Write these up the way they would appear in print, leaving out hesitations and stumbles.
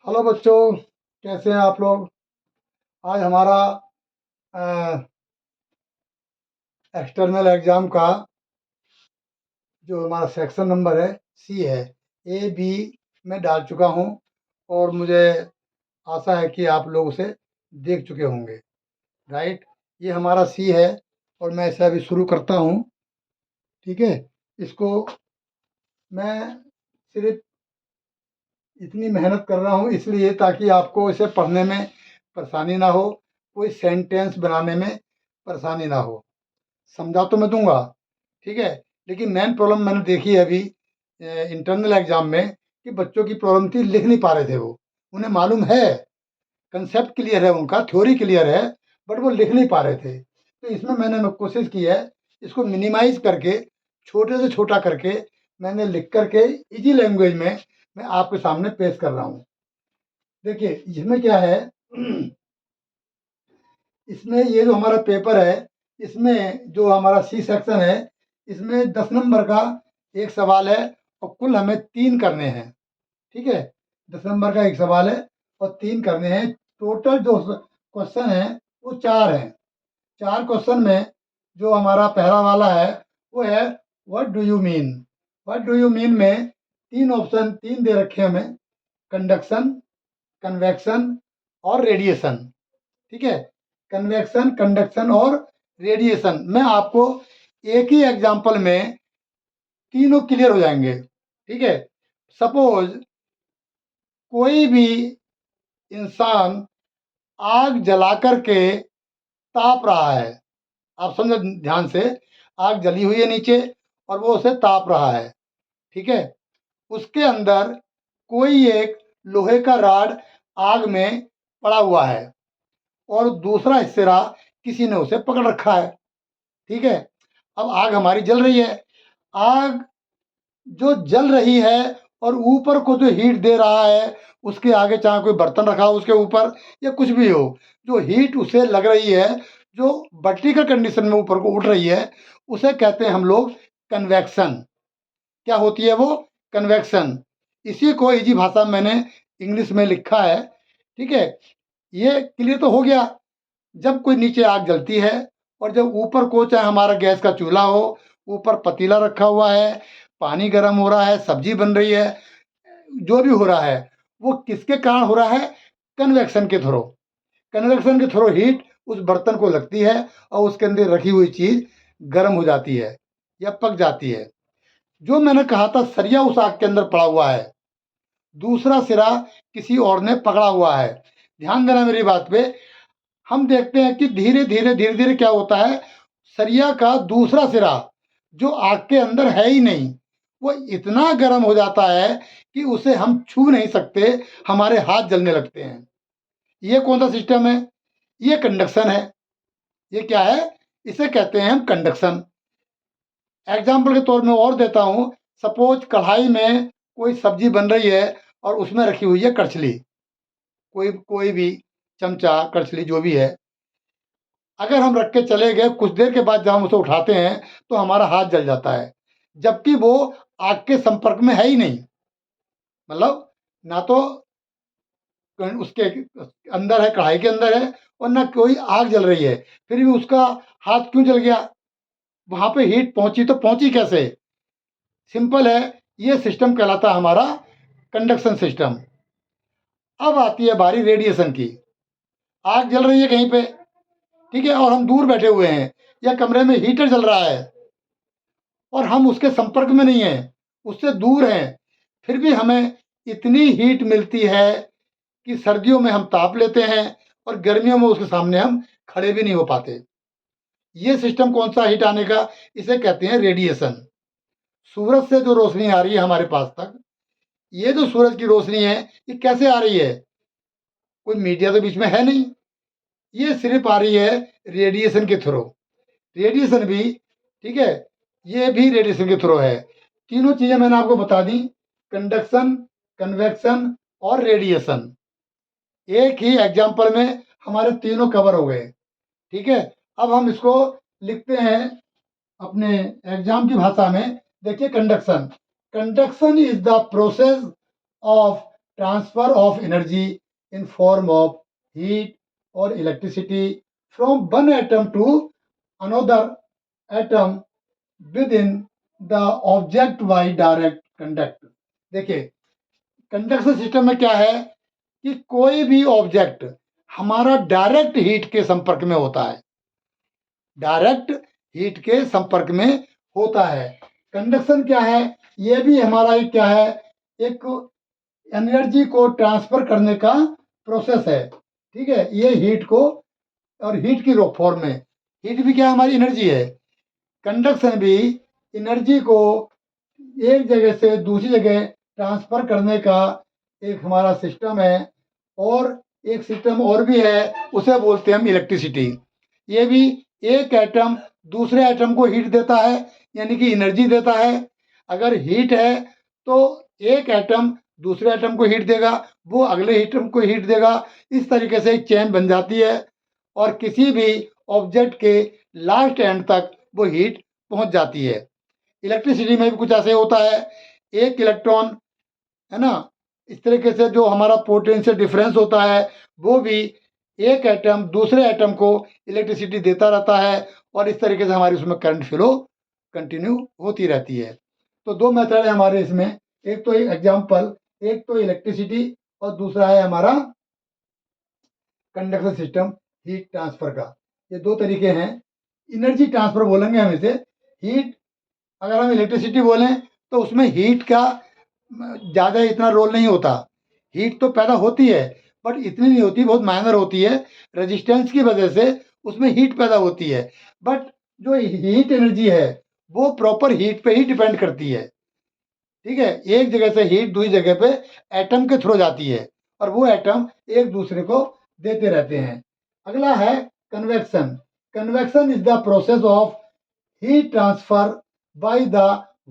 Hello बच्चों, कैसे हैं आप लोग। आज हमारा एक्सटर्नल एग्ज़ाम का जो हमारा सेक्शन नंबर है सी है। ए बी में डाल चुका हूं और मुझे आशा है कि आप लोग उसे देख चुके होंगे। राइट, ये हमारा सी है और मैं इसे अभी शुरू करता हूं। ठीक है, इसको मैं सिर्फ इतनी मेहनत कर रहा हूँ इसलिए ताकि आपको इसे पढ़ने में परेशानी ना हो, कोई सेंटेंस बनाने में परेशानी ना हो। समझा तो मैं दूंगा, ठीक है, लेकिन मेन प्रॉब्लम मैंने देखी है अभी इंटरनल एग्जाम में कि बच्चों की प्रॉब्लम थी, लिख नहीं पा रहे थे। वो उन्हें मालूम है, कंसेप्ट क्लियर है, उनका थ्योरी क्लियर है, बट वो लिख नहीं पा रहे थे। तो इसमें मैंने कोशिश की है इसको मिनिमाइज करके, छोटे से छोटा करके मैंने लिख करके इजी लैंग्वेज में मैं आपके सामने पेश कर रहा हूँ। देखिए इसमें क्या है, इसमें ये जो हमारा पेपर है, इसमें जो हमारा सी सेक्शन है, इसमें 10 नंबर का एक सवाल है और कुल हमें 3 करने हैं। ठीक है, 10 नंबर का एक सवाल है और 3 करने हैं। टोटल जो क्वेश्चन है वो 4 हैं। 4 क्वेश्चन में जो हमारा पहला वाला है वो है what do you mean. What do you mean में 3 ऑप्शन, 3 दे रखे हैं हमें, कंडक्शन, कन्वेक्शन और रेडिएशन। ठीक है, कन्वेक्शन, कंडक्शन और रेडिएशन में आपको एक ही एग्जाम्पल में तीनों क्लियर हो जाएंगे। ठीक है, सपोज कोई भी इंसान आग जला करके ताप रहा है। आप समझो ध्यान से, आग जली हुई है नीचे और वो उसे ताप रहा है। ठीक है, उसके अंदर कोई एक लोहे का राड आग में पड़ा हुआ है और दूसरा हिस्सा किसी ने उसे पकड़ रखा है। ठीक है, अब आग हमारी जल रही है। आग जो जल रही है और ऊपर को जो हीट दे रहा है, उसके आगे चाहे कोई बर्तन रखा हो उसके ऊपर या कुछ भी हो, जो हीट उसे लग रही है, जो वर्टिकल कंडीशन में ऊपर को उठ रही है, उसे कहते हैं हम लोग कन्वेक्शन। क्या होती है वो? कन्वेक्शन। इसी को इजी भाषा में मैंने इंग्लिश में लिखा है। ठीक है, ये क्लियर तो हो गया। जब कोई नीचे आग जलती है और जब ऊपर को चाहे हमारा गैस का चूल्हा हो, ऊपर पतीला रखा हुआ है, पानी गर्म हो रहा है, सब्जी बन रही है, जो भी हो रहा है, वो किसके कारण हो रहा है? कन्वेक्शन के थ्रू। कन्वेक्शन के थ्रू हीट उस बर्तन को लगती है और उसके अंदर रखी हुई चीज गर्म हो जाती है या पक जाती है। जो मैंने कहा था सरिया उस आग के अंदर पड़ा हुआ है, दूसरा सिरा किसी और ने पकड़ा हुआ है। ध्यान देना मेरी बात पे। हम देखते हैं कि धीरे धीरे धीरे धीरे क्या होता है, सरिया का दूसरा सिरा जो आग के अंदर है ही नहीं, वो इतना गर्म हो जाता है कि उसे हम छू नहीं सकते, हमारे हाथ जलने लगते हैं। ये कौन सा सिस्टम है? ये कंडक्शन है। ये क्या है? इसे कहते हैं हम कंडक्शन। एग्जाम्पल के तौर में और देता हूँ। सपोज कढ़ाई में कोई सब्जी बन रही है और उसमें रखी हुई है करछली, कोई कोई भी चमचा, करछली, जो भी है। अगर हम रख के चले गए, कुछ देर के बाद जब हम उसे उठाते हैं तो हमारा हाथ जल जाता है, जबकि वो आग के संपर्क में है ही नहीं। मतलब ना तो उसके अंदर है, कढ़ाई के अंदर है, और ना कोई आग जल रही है, फिर भी उसका हाथ क्यों जल गया? वहां पे हीट पहुंची तो पहुंची कैसे? सिंपल है, ये सिस्टम कहलाता है हमारा कंडक्शन सिस्टम। अब आती है बारी रेडिएशन की। आग जल रही है कहीं पे, ठीक है, और हम दूर बैठे हुए हैं या कमरे में हीटर जल रहा है और हम उसके संपर्क में नहीं हैं, उससे दूर हैं, फिर भी हमें इतनी हीट मिलती है कि सर्दियों में हम ताप लेते हैं और गर्मियों में उसके सामने हम खड़े भी नहीं हो पाते। ये सिस्टम कौन सा हीट आने का? इसे कहते हैं रेडिएशन। सूरज से जो रोशनी आ रही है हमारे पास तक, ये जो सूरज की रोशनी है, ये कैसे आ रही है? कोई मीडिया तो बीच में है नहीं, ये सिर्फ आ रही है रेडिएशन के थ्रू। रेडिएशन भी, ठीक है, ये भी रेडिएशन के थ्रू है। तीनों चीजें मैंने आपको बता दी, कंडक्शन, कन्वेक्शन और रेडिएशन। एक ही एग्जाम्पल में हमारे तीनों कवर हो गए। ठीक है, अब हम इसको लिखते हैं अपने एग्जाम की भाषा में। देखिए conduction. Conduction is the process of transfer of energy in form of heat और electricity from one atom to another atom within the object by direct conduct. देखिए, कंडक्शन सिस्टम में क्या है कि कोई भी ऑब्जेक्ट हमारा डायरेक्ट हीट के संपर्क में होता है, डायरेक्ट हीट के संपर्क में होता है। कंडक्शन क्या है? ये भी हमारा एक क्या है, एक एनर्जी को ट्रांसफर करने का प्रोसेस है। ठीक है, ये हीट को, और हीट की फॉर्म में, हीट भी क्या हमारी एनर्जी है, कंडक्शन भी एनर्जी को एक जगह से दूसरी जगह ट्रांसफर करने का एक हमारा सिस्टम है। और एक सिस्टम और भी है, उसे बोलते हैं हम इलेक्ट्रिसिटी। ये भी एक एटम दूसरे एटम को हीट देता है, यानी कि एनर्जी देता है। अगर हीट है तो एक एटम दूसरे एटम को हीट देगा, वो अगले एटम को हीट देगा। इस तरीके से एक चेन बन जाती है और किसी भी ऑब्जेक्ट के लास्ट एंड तक वो हीट पहुंच जाती है। इलेक्ट्रिसिटी में भी कुछ ऐसे होता है, एक इलेक्ट्रॉन, है ना, इस तरीके से जो हमारा पोटेंशियल डिफरेंस होता है, वो भी एक एटम दूसरे एटम को इलेक्ट्रिसिटी देता रहता है और इस तरीके से हमारी उसमें करंट फ्लो कंटिन्यू होती रहती है। तो दो मेथड है हमारे इसमें, एक तो एग्जांपल, एक तो इलेक्ट्रिसिटी और दूसरा है हमारा कंडक्शन सिस्टम हीट ट्रांसफर का। ये दो तरीके हैं। एनर्जी ट्रांसफर बोलेंगे हम इसे। हीट, अगर हम इलेक्ट्रिसिटी बोलें तो उसमें हीट का ज़्यादा इतना रोल नहीं होता। हीट तो पैदा होती है बट इतनी नहीं होती, बहुत माइनर होती है। रेजिस्टेंस की वजह से उसमें हीट पैदा होती है, बट जो हीट एनर्जी है वो प्रॉपर हीट पे ही डिपेंड करती है। ठीक है, एक जगह से हीट दूसरी जगह पे एटम के थ्रू जाती है और वो एटम एक दूसरे को देते रहते हैं। अगला है convection. Convection is the process of heat transfer by the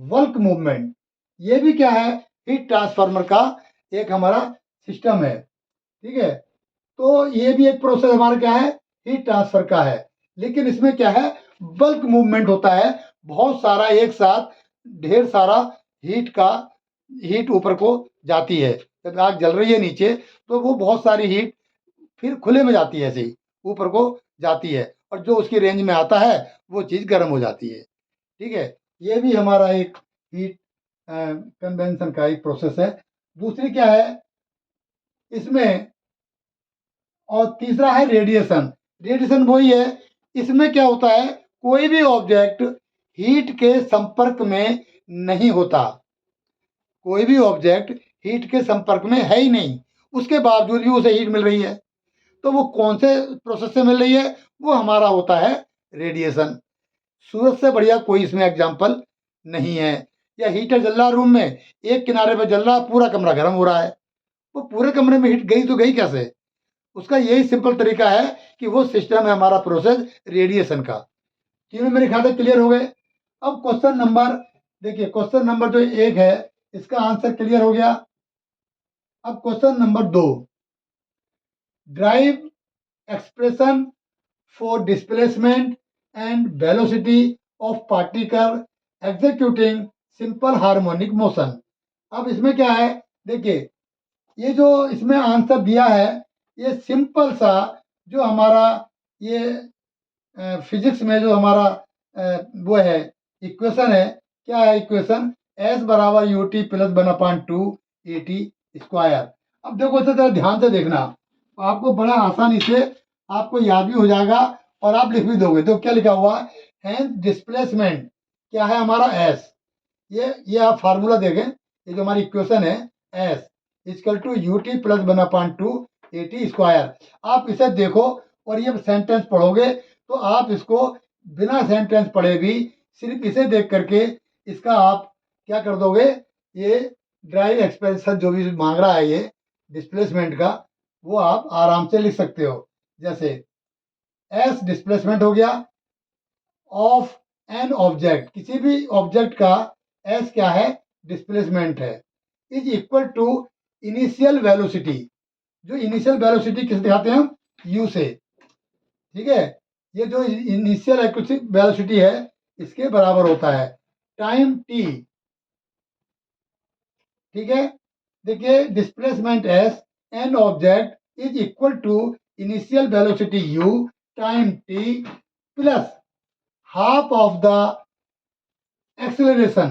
work movement. ये भी क्या है, हीट ट्रांसफार्मर का एक हमारा सिस्टम है। ठीक है, तो ये भी एक प्रोसेस हमारा क्या है, हीट ट्रांसफर का है। लेकिन इसमें क्या है, बल्क मूवमेंट होता है, बहुत सारा एक साथ ढेर सारा हीट ऊपर को जाती है। जब आग जल रही है नीचे तो वो बहुत सारी हीट फिर खुले में जाती है, ऐसे ही ऊपर को जाती है और जो उसकी रेंज में आता है वो चीज़ गर्म हो जाती है। ठीक है, ये भी हमारा एक हीट कन्वेंशन का एक प्रोसेस है। दूसरी क्या है इसमें, और तीसरा है रेडिएशन। रेडिएशन वही है, इसमें क्या होता है, कोई भी ऑब्जेक्ट हीट के संपर्क में नहीं होता, कोई भी ऑब्जेक्ट हीट के संपर्क में है ही नहीं, उसके बावजूद भी उसे हीट मिल रही है। तो वो कौन से प्रोसेस से मिल रही है, वो हमारा होता है रेडिएशन। सूरज से बढ़िया कोई इसमें एग्जाम्पल नहीं है। या हीटर जल रहा रूम में, एक किनारे पर जल रहा, पूरा कमरा गर्म हो रहा है, वो पूरे कमरे में हीट गई तो गई कैसे? उसका यही सिंपल तरीका है कि वो सिस्टम है हमारा प्रोसेस रेडिएशन का। तीनों मेरे ख्याल से क्लियर हो गए। अब क्वेश्चन नंबर देखिए, क्वेश्चन नंबर जो एक है इसका आंसर क्लियर हो गया। अब question number 2, drive expression for displacement and velocity of particle executing simple harmonic motion. अब इसमें क्या है, देखिए ये जो इसमें आंसर दिया है, ये सिंपल सा जो हमारा ये फिजिक्स में जो हमारा वो है इक्वेशन है, क्या है इक्वेशन, एस बराबर you t plus 1/2 a t square. अब देखो इसे जरा ध्यान से देखना, तो आपको बड़ा आसानी से आपको याद भी हो जाएगा और आप लिख भी दोगे। तो क्या लिखा हुआ है, डिस्प्लेसमेंट क्या है हमारा एस, ये आप फार्मूला देखें, ये जो हमारी इक्वेशन है s equal to u t plus 1/2 a t square. आप इसे देखो और ये सेंटेंस पढ़ोगे तो आप इसको बिना सेंटेंस पढ़े भी सिर्फ इसे देख करके इसका आप क्या कर दोगे, ये ड्राइव एक्सप्रेशन जो भी मांग रहा है ये डिस्प्लेसमेंट का, वो आप आराम से लिख सकते हो। जैसे एस डिस्प्लेसमेंट हो गया ऑफ एन ऑब्जेक्ट, किसी भी ऑब्जेक्ट का एस क्या है, डिस्प्लेसमेंट है, is equal to initial velocity. जो इनिशियल वेलोसिटी किस दिखाते हैं हम, यू से। ठीक है, ये जो इनिशियल वेलोसिटी है इसके बराबर होता है टाइम टी। ठीक है, देखिए displacement s an object is equal to initial velocity u time t plus half of the acceleration.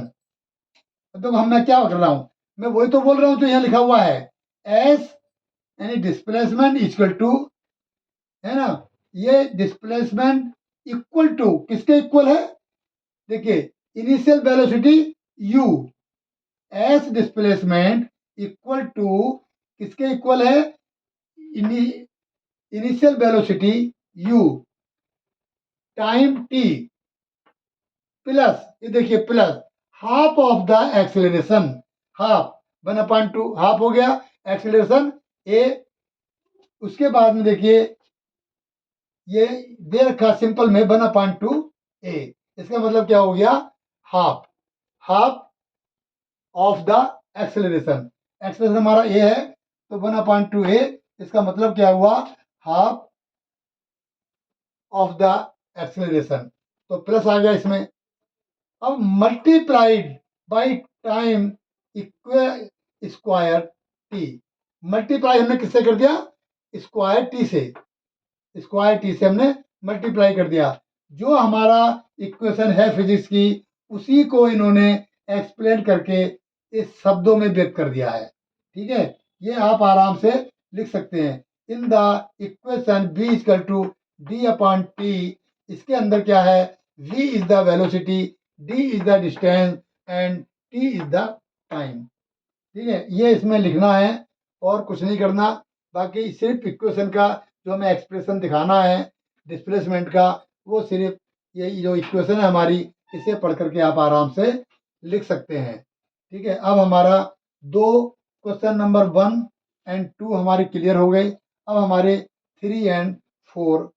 तो मैं क्या कर रहा हूँ, मैं वही तो बोल रहा हूँ जो यहाँ लिखा हुआ है, एस यानी डिस्प्लेसमेंट इक्वल टू, है ना, ये डिस्प्लेसमेंट इक्वल टू किसके इक्वल है, देखिए initial velocity u, s displacement equal to किसके इक्वल है, initial velocity u time t plus, ये देखिए plus half of the acceleration, half 1/2 half हो गया एक्सेलरेशन ए। उसके बाद में देखिए ये दे रखा सिंपल में 1/2 ए, इसका मतलब क्या हो गया, half, half of the acceleration, acceleration हमारा ए है तो 1/2 ए, इसका मतलब क्या हुआ, हाफ ऑफ द एक्सेलरेशन, तो प्लस आ गया इसमें। अब multiplied by time square T, multiply हमने किससे कर दिया, स्क्वायर टी से, स्क्वायर टी से हमने मल्टीप्लाई कर दिया। जो हमारा इक्वेशन है फिजिक्स की, उसी को इन्होंने एक्सप्लेन करके इस शब्दों में व्यक्त कर दिया है। ठीक है, ये आप आराम से लिख सकते हैं। In the equation v equal to d upon t, इसके अंदर क्या है, v is the velocity, d is the distance and t is the time. ठीक है, ये इसमें लिखना है और कुछ नहीं करना, बाकी सिर्फ इक्वेशन का जो हमें एक्सप्रेशन दिखाना है डिस्प्लेसमेंट का, वो सिर्फ ये जो इक्वेशन है हमारी, इसे पढ़ करके आप आराम से लिख सकते हैं। ठीक है, अब हमारा दो क्वेश्चन नंबर 1 एंड 2 हमारे क्लियर हो गए। अब हमारे 3 एंड 4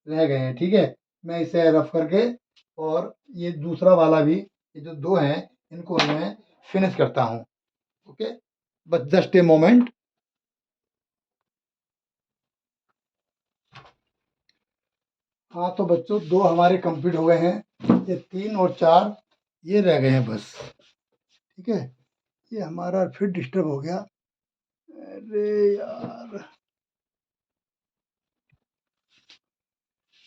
रह गए हैं। ठीक है, मैं इसे रफ करके और ये दूसरा वाला भी, ये जो दो हैं इनको मैं फिनिश करता हूँ। ओके, बस जस्ट ए मोमेंट। हाँ तो बच्चों, दो हमारे कंप्लीट हो गए हैं, ये 3 और 4 ये रह गए हैं बस। ठीक है, ये हमारा फिर डिस्टर्ब हो गया, अरे यार।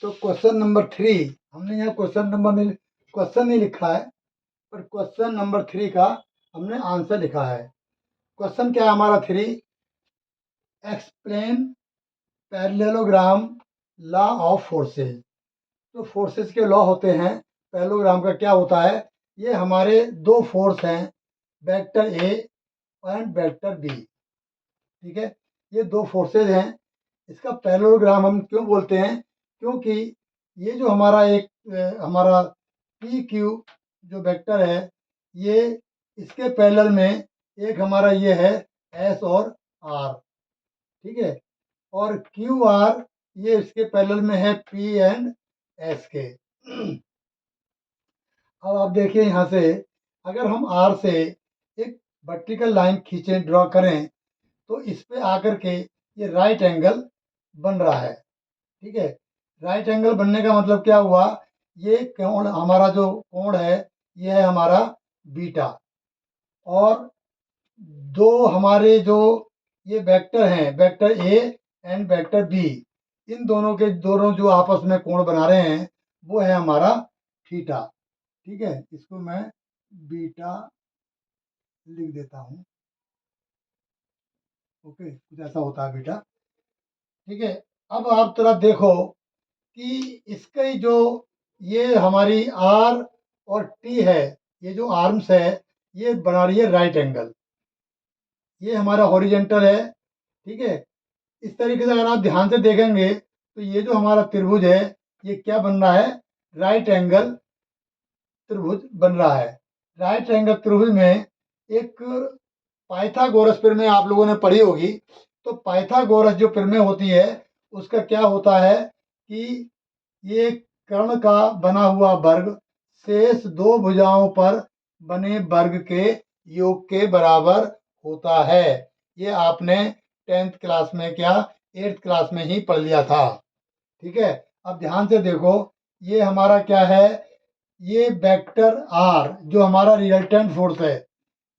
तो क्वेश्चन नंबर 3, हमने यहाँ क्वेश्चन नहीं लिखा है, पर क्वेश्चन नंबर 3 का हमने आंसर लिखा है। क्वेश्चन क्या है हमारा 3, explain parallelogram law of forces. तो फोर्सेस के लॉ होते हैं, पैरेललोग्राम का क्या होता है, ये हमारे दो फोर्स हैं, vector A and vector b. ठीक है, ये दो फोर्सेज हैं, इसका पैरेललोग्राम हम क्यों बोलते हैं, क्योंकि ये जो हमारा एक हमारा पी क्यू जो वेक्टर है, ये इसके पैरेलल में एक हमारा ये है एस और आर। ठीक है, और क्यू आर ये इसके पैरेलल में है पी एंड एस के। अब आप देखिए यहाँ से, अगर हम आर से एक वर्टिकल लाइन खींचें, ड्रॉ करें, तो इस पे आकर के ये राइट एंगल बन रहा है। ठीक है, राइट एंगल बनने का मतलब क्या हुआ, ये कोण, हमारा जो कोण है ये है हमारा बीटा, और दो हमारे जो ये वेक्टर हैं, vector A and vector B, इन दोनों के दोनों जो आपस में कोण बना रहे हैं वो है हमारा थीटा। ठीक है, इसको मैं बीटा लिख देता हूँ। ओके, कुछ ऐसा होता है बीटा। ठीक है, अब आप थोड़ा देखो कि इसके जो ये हमारी आर और टी है, ये जो आर्म्स है ये बना रही है राइट एंगल, ये हमारा हॉरिजेंटल है। ठीक है, इस तरीके से अगर आप ध्यान से देखेंगे तो ये जो हमारा त्रिभुज है ये क्या बन रहा है, राइट एंगल त्रिभुज बन रहा है। राइट एंगल त्रिभुज में एक पाइथागोरस प्रमेय आप लोगों ने पढ़ी होगी, तो पाइथागोरस जो प्रमेय होती है उसका क्या होता है कि ये कर्ण का बना हुआ वर्ग शेष दो भुजाओं पर बने वर्ग के योग के बराबर होता है। ये आपने 10th क्लास में क्या 8th क्लास में ही पढ़ लिया था। ठीक है, अब ध्यान से देखो, ये हमारा क्या है, ये वेक्टर आर जो हमारा रिजल्टेंट फोर्स है,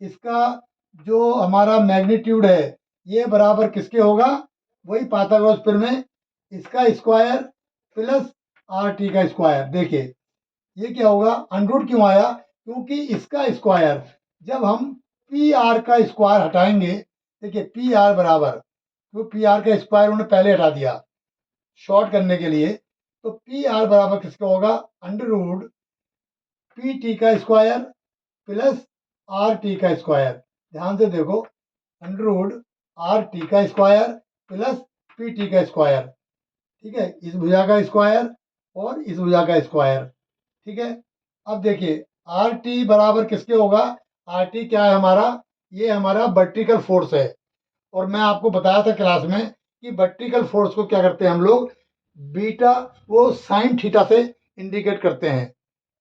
इसका जो हमारा मैग्नीट्यूड है ये बराबर किसके होगा, वही पाइथागोरस फिर में इसका स्क्वायर प्लस आर टी का स्क्वायर। देखिए ये क्या होगा, अंडरूट क्यों आया, क्योंकि इसका स्क्वायर जब हम पी आर का स्क्वायर हटाएंगे, देखिए पी आर बराबर, तो पी आर का स्क्वायर उन्होंने पहले हटा दिया शॉर्ट करने के लिए, तो पी आर बराबर किसका होगा, अंडररूट पी टी का स्क्वायर प्लस आर टी का स्क्वायर। ध्यान से देखो, अंडररूट आर टी का स्क्वायर प्लस पी टी का स्क्वायर, ठीक है, इस भुजा का स्क्वायर और इस भुजा का स्क्वायर, ठीक है। अब देखिए आर टी बराबर किसके होगा, आर टी क्या है हमारा, ये हमारा वर्टिकल फोर्स है। और मैं आपको बताया था क्लास में कि वर्टिकल फोर्स को क्या करते हैं हम लोग, बीटा वो साइन थीटा से इंडिकेट करते हैं,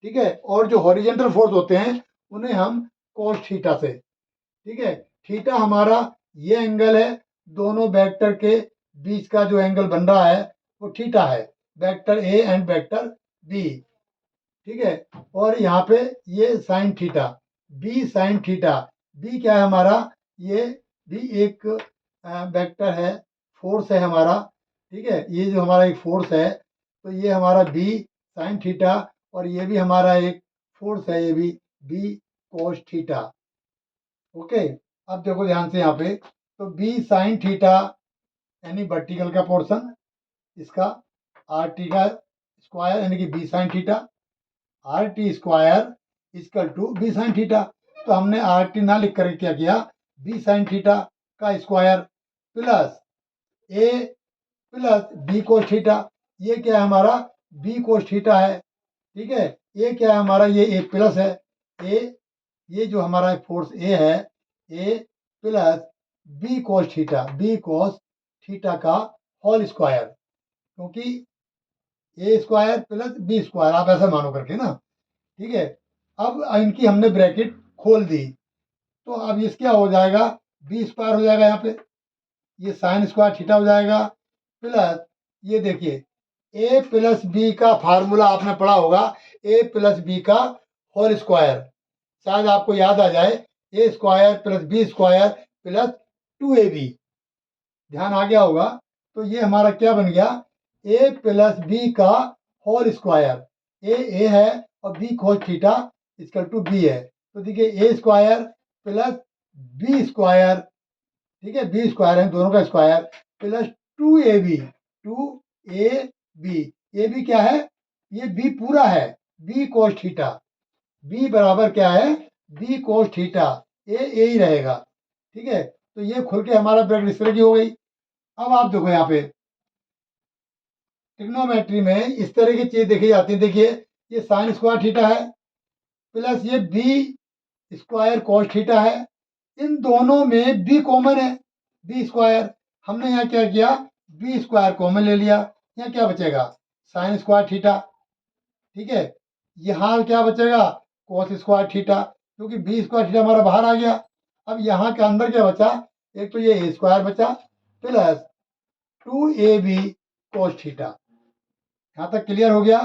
ठीक है। और जो हॉरिजेंटल फोर्स होते हैं उन्हें हम कोस थीटा से, ठीक है। थीटा हमारा ये एंगल है, दोनों वेक्टर के बीच का जो एंगल बन रहा है वो थीटा है, vector A and vector b, ठीक है। और यहाँ पे ये sine theta, b sine theta, b क्या है हमारा, ये भी एक वेक्टर है, फोर्स है हमारा, ठीक है। ये जो हमारा एक फोर्स है, तो ये हमारा बी साइन थीटा, और ये भी हमारा एक फोर्स है, ये भी बी कोस थीटा। ओके, अब देखो ध्यान से यहाँ पे, तो बी साइन थीटा यानी वर्टिकल का पोर्शन, इसका आर टी का स्क्वायर यानी कि b sine theta, r t square is equal to b sine theta. तो हमने आर टी ना लिख कर क्या किया, बी साइन थीटा का square plus a plus B cos theta, ये क्या है हमारा, बी कोस थीटा है, ठीक है। ये क्या है हमारा, ये ए प्लस है, ए ये जो हमारा फोर्स ए है, A plus B cos theta, B cos theta का होल स्क्वायर, क्योंकि A square plus B square आप ऐसा मानो करके ना, ठीक है। अब इनकी हमने ब्रैकेट खोल दी, तो अब इस क्या हो जाएगा, बी स्क्वायर हो जाएगा यहाँ पे, ये साइन स्क्वायर थीटा हो जाएगा, प्लस ये देखिए ए प्लस बी का फार्मूला आपने पढ़ा होगा, ए प्लस बी का होल स्क्वायर, शायद आपको याद आ जाए, A square plus B square plus two A B, ध्यान आ गया होगा। तो ये हमारा क्या बन गया, ए प्लस बी का होल स्क्वायर, ए है और b cos theta equal to b है, तो देखिए a square plus B square, ठीक है, बी स्क्वायर है दोनों का square, plus two A b, two A b, a b क्या है, ये बी पूरा है, बी कोस थीटा, बी बराबर क्या है, बी कोस थीटा, ए ही रहेगा, ठीक है। तो ये खुल के हमारा ब्रैकेट इस तरह की हो गई। अब आप देखो यहाँ पे ट्रिग्नोमेट्री में इस तरह की चीज देखी जाती है, देखिए ये साइन स्क्वायर थीटा है प्लस ये बी स्क्वायर कोस थीटा है, इन दोनों में बी कॉमन है, बी स्क्वायर, हमने यहाँ क्या किया, बी स्क्वायर कॉमन ले लिया, यहाँ क्या बचेगा, साइन स्क्वायर थीटा, ठीक है। यहाँ क्या बचेगा, कोस स्क्वायर थीटा, क्योंकि बी स्क्वायर थीटा हमारा बाहर आ गया। अब यहाँ के अंदर क्या बचा, एक तो ये ए स्क्वायर बचा plus two A B cos theta, यहाँ तक क्लियर हो गया,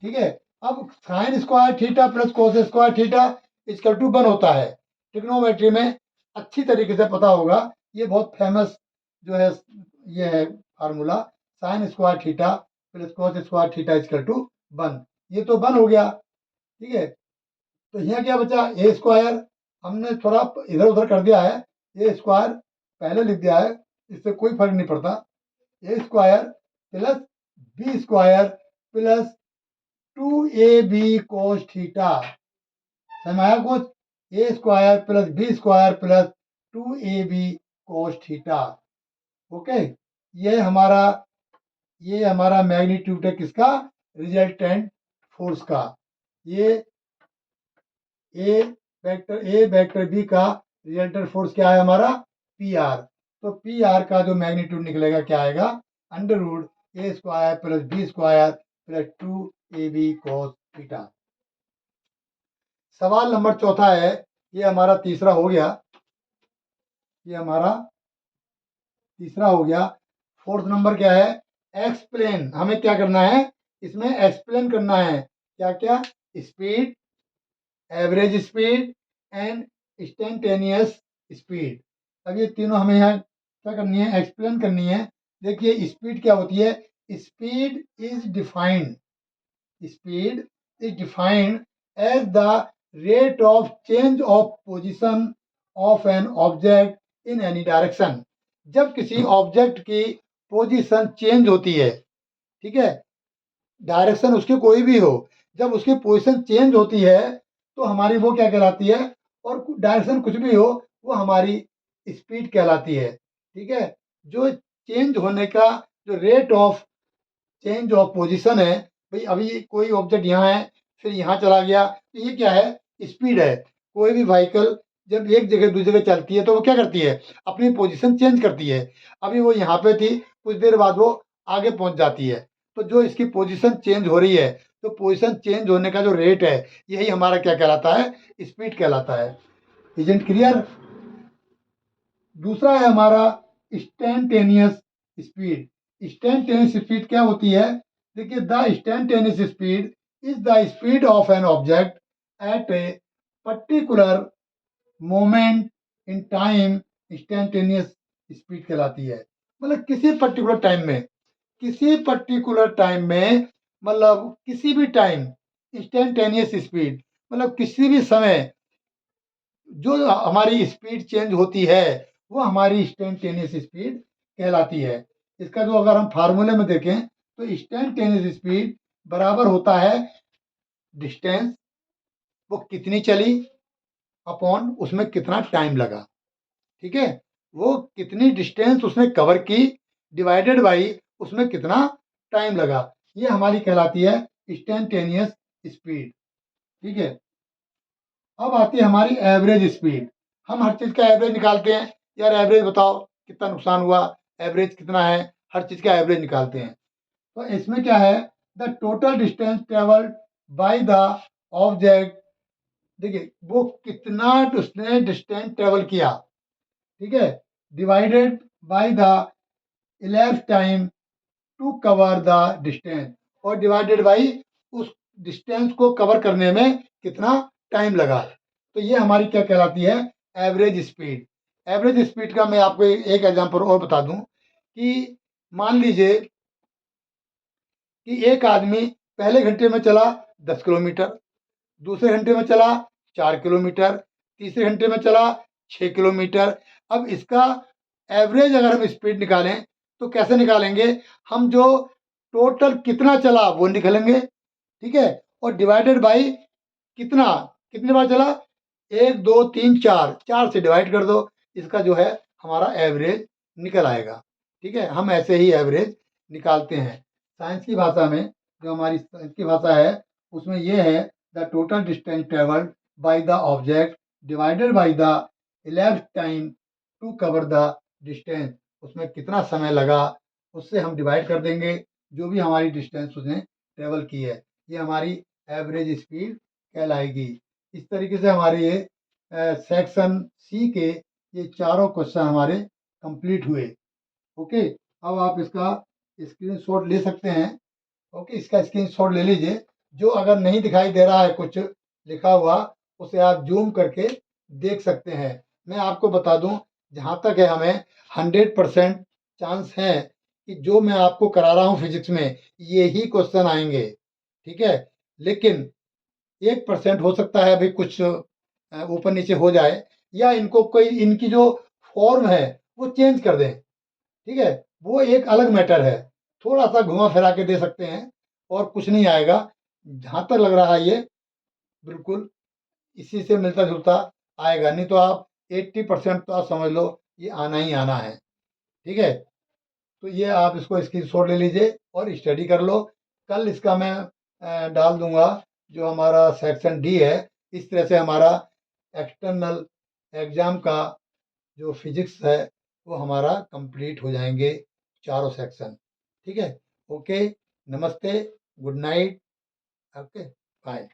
ठीक है। अब sine square theta plus cos square theta equal to 1 होता है, ट्रिग्नोमेट्री में अच्छी तरीके से पता होगा, ये बहुत फेमस जो है ये है formula, sine square theta plus cos square theta equal to 1, ये तो 1 हो गया, ठीक है। तो यहाँ क्या बचा, ए स्क्वायर, हमने थोड़ा इधर उधर कर दिया है, ए स्क्वायर पहले लिख दिया है, इससे कोई फर्क नहीं पड़ता, A square plus B square plus two A B cos theta, समाया कुछ, A square plus B square plus two A B cos theta. Okay, ये हमारा मैग्नीट्यूड है किसका, रिजल्टेंट फोर्स का, ये ए वेक्टर बी का रिजल्टेंट फोर्स क्या है हमारा, पी आर। तो पी आर का जो मैग्नीट्यूड निकलेगा क्या आएगा, under root A square plus B square plus two A B cos theta. सवाल नंबर चौथा है, ये हमारा तीसरा हो गया, ये हमारा तीसरा हो गया। फोर्थ नंबर क्या है, एक्सप्लेन, हमें क्या करना है, इसमें एक्सप्लेन करना है, क्या क्या, speed, average speed and instantaneous speed. अब ये तीनों हमें यहाँ क्या करनी है, एक्सप्लेन करनी है। देखिए स्पीड क्या होती है, speed is defined, speed is defined as the rate of change of position of an object in any direction। जब किसी ऑब्जेक्ट की पोजीशन चेंज होती है, ठीक है, डायरेक्शन उसकी कोई भी हो, जब उसकी पोजीशन चेंज होती है तो हमारी वो क्या कहलाती है, और डायरेक्शन कुछ भी हो वो हमारी स्पीड कहलाती है। ठीक है, जो चेंज होने का जो rate of change of position है, भाई अभी कोई ऑब्जेक्ट यहाँ है फिर यहाँ चला गया, तो ये क्या है, स्पीड है। कोई भी व्हीकल जब एक जगह दूसरी जगह चलती है तो वो क्या करती है, अपनी पोजीशन चेंज करती है। अभी वो यहाँ पे थी, कुछ देर बाद वो आगे पहुंच जाती है। तो जो इसकी पोजीशन चेंज हो रही है, तो पोजीशन चेंज होने का जो रेट है, यही हमारा क्या कहलाता है, स्पीड कहलाता है। Is it clear? दूसरा है हमारा इंस्टेंटेनियस स्पीड। इंस्टेंटेनियस स्पीड क्या होती है, देखिए the instantaneous speed is the speed of an object at a particular moment in time. Instantaneous speed कहलाती है, मतलब किसी पर्टिकुलर टाइम में, किसी पर्टिकुलर टाइम में, मतलब किसी भी टाइम इंस्टेंटेनियस स्पीड, मतलब किसी भी समय जो हमारी स्पीड चेंज होती है वो हमारी इंस्टेंटेनियस स्पीड कहलाती है। इसका जो अगर हम फार्मूले में देखें तो इंस्टेंटेनियस स्पीड बराबर होता है डिस्टेंस, वो कितनी चली, अपॉन उसमें कितना टाइम लगा। ठीक है, वो कितनी डिस्टेंस उसने कवर की डिवाइडेड बाई उसमें कितना टाइम लगा, ये हमारी कहलाती है इंस्टेंटेनियस स्पीड। ठीक है, अब आती है हमारी एवरेज स्पीड। हम हर चीज़ का एवरेज निकालते हैं, यार एवरेज बताओ कितना नुकसान हुआ, एवरेज कितना है, हर चीज़ का एवरेज निकालते हैं। तो इसमें क्या है, the total distance travelled by the object, देखिए वो कितना उसने डिस्टेंस ट्रेवल किया, ठीक है, divided by the elapsed time to cover the distance, और डिवाइडेड बाई उस डिस्टेंस को कवर करने में कितना टाइम लगा। तो ये हमारी क्या कहलाती है, एवरेज स्पीड। एवरेज स्पीड का मैं आपको एक एग्जांपल और बता दूं कि मान लीजिए कि एक आदमी पहले घंटे में चला 10 किलोमीटर, दूसरे घंटे में चला 4 किलोमीटर, तीसरे घंटे में चला 6 किलोमीटर। अब इसका एवरेज अगर हम स्पीड निकालें तो कैसे निकालेंगे, हम जो टोटल कितना चला वो निकालेंगे, ठीक है, और डिवाइडेड बाई कितना, कितने बार चला, 1 2 3 4, 4 से डिवाइड कर दो, इसका जो है हमारा एवरेज निकल आएगा। ठीक है, हम ऐसे ही एवरेज निकालते हैं। साइंस की भाषा में, जो हमारी साइंस की भाषा है उसमें ये है the total distance travelled by the object divided by the elapsed time to cover the distance, उसमें कितना समय लगा उससे हम डिवाइड कर देंगे जो भी हमारी डिस्टेंस उसने ट्रेवल की है, ये हमारी एवरेज स्पीड कहलाएगी। इस तरीके से हमारे ये सेक्शन सी के ये चारों क्वेश्चन हमारे कंप्लीट हुए। ओके, अब आप इसका स्क्रीनशॉट ले सकते हैं। ओके, इसका स्क्रीनशॉट ले लीजिए। जो अगर नहीं दिखाई दे रहा है कुछ लिखा हुआ, उसे आप जूम करके देख सकते हैं। मैं आपको बता दूं, जहाँ तक है हमें 100% चांस है कि जो मैं आपको करा रहा हूँ फिजिक्स में यही क्वेश्चन आएंगे। ठीक है, लेकिन 1% हो सकता है भाई कुछ ऊपर नीचे हो जाए, या इनको कोई इनकी जो फॉर्म है वो चेंज कर दें। ठीक है, वो एक अलग मैटर है, थोड़ा सा घुमा फिरा के दे सकते हैं और कुछ नहीं आएगा। जहाँ तक लग रहा है ये बिल्कुल इसी से मिलता जुलता आएगा, नहीं तो आप 80% तो आप समझ लो ये आना ही आना है। ठीक है, तो ये आप इसको स्क्रीनशॉट ले लीजिए और स्टडी कर लो। कल इसका मैं डाल दूंगा जो हमारा सेक्शन डी है। इस तरह से हमारा एक्सटर्नल एग्ज़ाम का जो फिजिक्स है वो हमारा कंप्लीट हो जाएंगे चारों सेक्शन। ठीक है, ओके, नमस्ते, गुड नाइट, ओके, बाय।